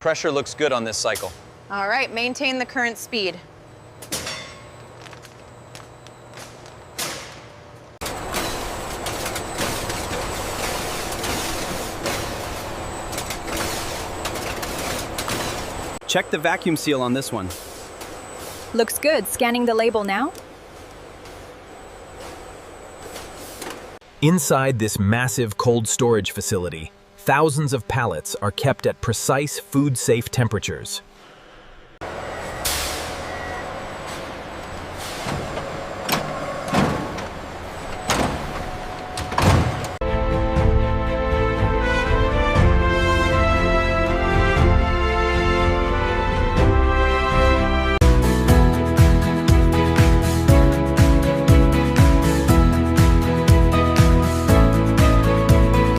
Pressure looks good on this cycle. All right, maintain the current speed. Check the vacuum seal on this one. Looks good. Scanning the label now. Inside this massive cold storage facility, thousands of pallets are kept at precise food-safe temperatures.